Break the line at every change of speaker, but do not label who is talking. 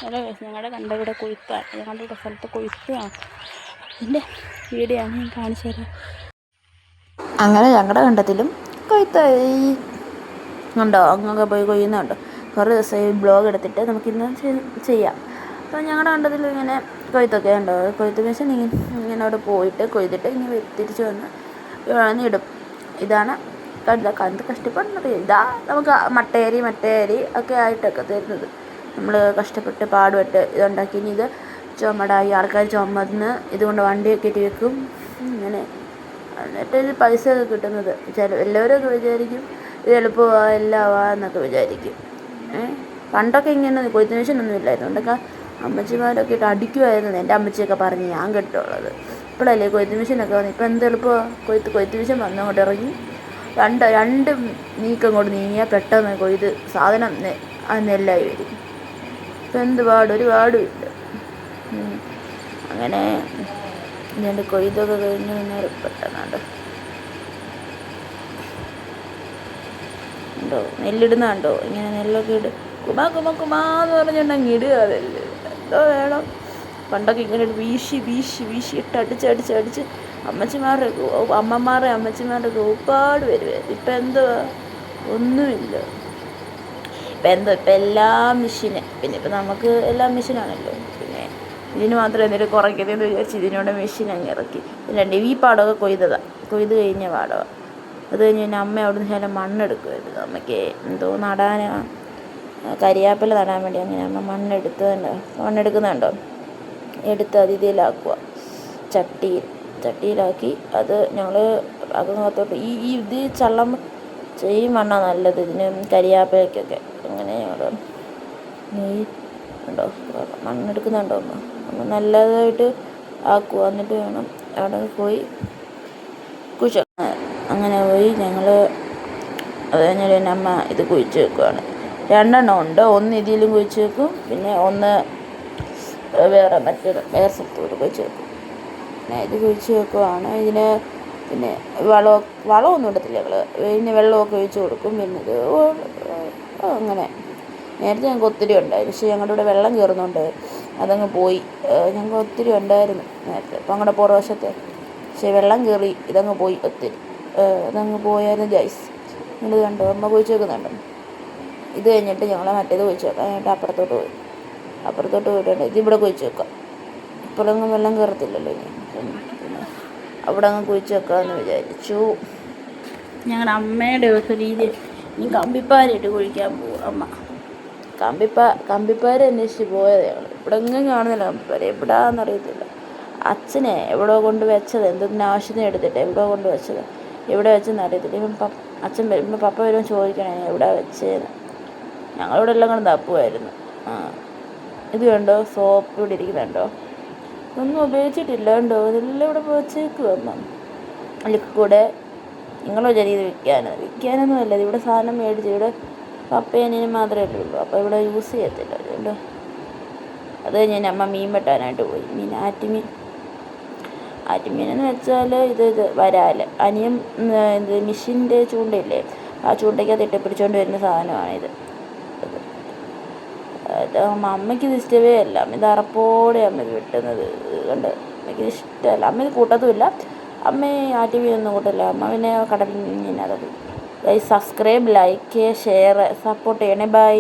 Hello ഞങ്ങളുടെ കണ്ടവിടെ കൊയ്ത്താണ്, ഞങ്ങളുടെ ഇവിടെ സ്ഥലത്ത് കൊയ്ത്താണ്. അതിൻ്റെ വീഡിയോ ആണ് ഞാൻ കാണിച്ചു തരാം. അങ്ങനെ ഞങ്ങളുടെ കണ്ടത്തിലും കൊയ്ത്തായി ഉണ്ടോ, അങ്ങൊക്കെ പോയി കൊയ്യുന്നുണ്ടോ. കുറേ ദിവസമായി ബ്ലോഗ് എടുത്തിട്ട് നമുക്കിന്ന് ചെയ്യാം. അപ്പോൾ ഞങ്ങളുടെ കണ്ടത്തിൽ ഇങ്ങനെ കൊയ്ത്തൊക്കെ ഉണ്ടോ, കൊയ്ത്ത് മെഷീൻ ഇങ്ങനെ അവിടെ പോയിട്ട് കൊയ്തിട്ട് ഇങ്ങനെ തിരിച്ച് വന്ന് ഇടും. ഇതാണ് കണ്ട് കഷ്ടപ്പെടുന്നത്. ഇതാ നമുക്ക് മട്ടയരി ഒക്കെ ആയിട്ടൊക്കെ തരുന്നത്. നമ്മൾ കഷ്ടപ്പെട്ട് പാടുപെട്ട് ഇതുണ്ടാക്കി. ഇനി ഇത് ചുമടായി ആൾക്കാർ ചുമന്ന് ഇതുകൊണ്ട് വണ്ടിയൊക്കെ ഇട്ട് വെക്കും. ഇങ്ങനെ എന്നിട്ട് ഇത് പൈസ ഒക്കെ കിട്ടുന്നത് എല്ലാവരും ഒക്കെ വിചാരിക്കും ഇത് എളുപ്പമാണ് എല്ലാവാന്നൊക്കെ വിചാരിക്കും. പണ്ടൊക്കെ ഇങ്ങനെ കൊയ്ത്ത് മെഷീനൊന്നും ഇല്ലായിരുന്നു. പണ്ടൊക്കെ അമ്മച്ചിമാരൊക്കെ ഇട്ട് അടിക്കുമായിരുന്നു. എൻ്റെ അമ്മച്ചിയൊക്കെ പറഞ്ഞ് ഞാൻ കേട്ടിട്ടുള്ളത്. ഇപ്പോഴല്ലേ കൊയ്ത്ത് മെഷീനൊക്കെ വന്നു. ഇപ്പം എന്ത് എളുപ്പമാണ്. കൊയ്ത്ത് മെഷീൻ വന്ന് അങ്ങോട്ട് ഇറങ്ങി രണ്ട് നീക്കം കൊണ്ട് നീങ്ങിയാൽ പെട്ടെന്ന് കൊയ്ത് സാധനം നെല്ലായി വരും. ഇപ്പം എന്ത് ഒരു പാടുമില്ല. അങ്ങനെ ഇതിൻ്റെ കൊയ്തൊക്കെ കഴിഞ്ഞ് കഴിഞ്ഞാൽ പെട്ടെന്നുണ്ട് ഉണ്ടോ നെല്ലിടുന്നുണ്ടോ. ഇങ്ങനെ നെല്ലൊക്കെ കുമാന്ന് പറഞ്ഞിട്ടുണ്ടെങ്കിൽ ഇടുക. അതല്ലേ എന്തോ വേണം. പണ്ടൊക്കെ ഇങ്ങനെ വീശി ഇട്ട് അടിച്ച് അമ്മച്ചിമാരുടെ ഒരുപാട് വരുമായിരുന്നു. ഇപ്പം എന്തുവാ, ഒന്നുമില്ല. ഇപ്പം എല്ലാം മെഷീന്. പിന്നെ ഇപ്പം നമുക്ക് എല്ലാം മെഷീനാണല്ലോ. പിന്നെ ഇതിന് മാത്രം എന്തെങ്കിലും കുറയ്ക്കുന്നതെന്ന് വിചാരിച്ച് ഇതിനോട് മെഷീൻ അങ്ങ് ഇറക്കി. പിന്നെ ഈ പാടമൊക്കെ കൊയ്ത് കഴിഞ്ഞ പാടമാണ്. അത് കഴിഞ്ഞ് പിന്നെ അമ്മ അവിടെ നിന്ന് ശകലം മണ്ണെടുക്കുമായിരുന്നു. അമ്മയ്ക്ക് എന്തോ കരിയാപ്പില നടാൻ വേണ്ടി. അങ്ങനെ അമ്മ മണ്ണെടുക്കുന്നുണ്ടോ, എടുത്ത് അത് ഇതിലാക്കുക. ചട്ടിയിലാക്കി അത് ഞങ്ങൾ അകത്തോട്ട് ഇത് ചള്ളം ചെയ്യും മണ്ണാണ് നല്ലത് ഇതിന്, കരിയാപ്പിലയ്ക്കൊക്കെ. അങ്ങനെ ഞങ്ങൾ ഉണ്ടോ മണ്ണെടുക്കുന്നുണ്ടോ അമ്മ നല്ലതായിട്ട് ആക്കുക. എന്നിട്ട് വേണം അവിടെ പോയി കുഴിച്ച്. അങ്ങനെ പോയി ഞങ്ങൾ അത് കഴിഞ്ഞാൽ പിന്നെ അമ്മ ഇത് കുഴിച്ച് വെക്കുകയാണ്. 2 എണ്ണം ഉണ്ട്. ഒന്ന് ഇതിലും കുഴിച്ച് വെക്കും, പിന്നെ ഒന്ന് വേറെ സ്ഥലത്തോട്ട് കുഴിച്ച് വെക്കും. പിന്നെ ഇത് കുഴിച്ച് വെക്കുവാണ്. ഇതിന് പിന്നെ വളമൊന്നും ഇടത്തില്ല ഞങ്ങൾ. പിന്നെ വെള്ളമൊക്കെ ഒഴിച്ച് കൊടുക്കും. പിന്നെ ഇത് അങ്ങനെ നേരത്തെ ഞങ്ങൾക്ക് ഒത്തിരി ഉണ്ടായിരുന്നു. പക്ഷേ ഞങ്ങളുടെ ഇവിടെ വെള്ളം കയറുന്നുണ്ട് അതങ്ങ് പോയി. ഞങ്ങൾക്ക് ഒത്തിരി ഉണ്ടായിരുന്നു നേരത്തെ. അപ്പം ഞങ്ങളുടെ പുറവശത്തെ പക്ഷേ വെള്ളം കയറി ഇതങ്ങ് പോയി ഒത്തിരി. അതങ്ങ് പോയായിരുന്നു ഗൈസ്. നിങ്ങൾ കണ്ടോ, അമ്മ കുഴിച്ച് വെക്കുന്നുണ്ടോ. ഇത് കഴിഞ്ഞിട്ട് ഞങ്ങൾ മറ്റേത് കുഴിച്ച് വെക്കാം. എന്നിട്ട് അപ്പുറത്തോട്ട് പോയിട്ടുണ്ട്. ഇതിവിടെ കുഴിച്ച് വെക്കാം. ഇപ്പോഴൊന്നും വെള്ളം കയറത്തില്ലല്ലോ. പിന്നെ അവിടെ അങ്ങ് കുഴിച്ച് വെക്കാമെന്ന് വിചാരിച്ചു. ഞങ്ങളുടെ അമ്മയുടെ ഒരു രീതി ഇനി കമ്പിപ്പാരിട്ട് കുഴിക്കാൻ പോകും അമ്മ. കമ്പിപ്പാര അന്വേഷിച്ച് പോയത് ഞങ്ങൾ. ഇവിടെ എങ്ങും കാണുന്നില്ല കമ്പിപ്പാര. എവിടെയാണെന്നറിയത്തില്ല. അച്ഛനെ എവിടെയോ കൊണ്ട് വെച്ചത്, എന്തെങ്കിലും ആവശ്യത്തിന് എടുത്തിട്ട് എവിടെയോ കൊണ്ട് വെച്ചത്. എവിടെ വെച്ചെന്ന് അറിയത്തില്ല. ഇപ്പം അച്ഛൻ വരുമ്പോൾ പപ്പ വരുമ്പോൾ ചോദിക്കണേ എവിടെ വെച്ചതെന്ന്. ഞങ്ങളിവിടെ എല്ലാം കൊണ്ട് തപ്പുമായിരുന്നു. ഇത് കണ്ടോ, സോപ്പ് ഇവിടെ ഇരിക്കുന്നുണ്ടോ. ഒന്നും ഉപയോഗിച്ചിട്ടില്ല കണ്ടോ. ഇതെല്ലാം ഇവിടെ വെച്ചേക്കുക. ലിക്വിഡ് നിങ്ങൾ വിചാരിക്കും വിൽക്കാനൊന്നും അല്ല. ഇവിടെ സാധനം മേടിച്ച് ഇവിടെ പപ്പയനിനും മാത്രമേ ഉള്ളൂ. അപ്പോൾ ഇവിടെ യൂസ് ചെയ്യത്തില്ല. അതുകൊണ്ട് അത് കഴിഞ്ഞ് അമ്മ മീൻ വെട്ടാനായിട്ട് പോയി. ആറ്റുമീനെന്ന് വെച്ചാൽ ഇത് വരാൽ. അനിയൻ മെഷീൻ്റെ ചൂണ്ടയില്ലേ, ആ ചൂണ്ടയ്ക്കകത്ത് ഇട്ട് പിടിച്ചുകൊണ്ട് വരുന്ന സാധനമാണിത്. അമ്മയ്ക്കിത് ഇഷ്ടമേ അല്ല. ഇത് അറപ്പോടെ അമ്മയ്ക്ക് വെട്ടുന്നത് കണ്ട് അമ്മയ്ക്കിത് ഇഷ്ടമല്ല. അമ്മ ഇത് കൂട്ടത്തുമില്ല. അമ്മ ആറ്റുമീനൊന്നും കൂട്ടില്ല. അമ്മ പിന്നെ കടൽ മീൻ അതൊക്കെ. സബ്സ്ക്രൈബ്, ലൈക്ക്, ഷെയർ, സപ്പോർട്ട് ചെയ്യണേ. ബൈ.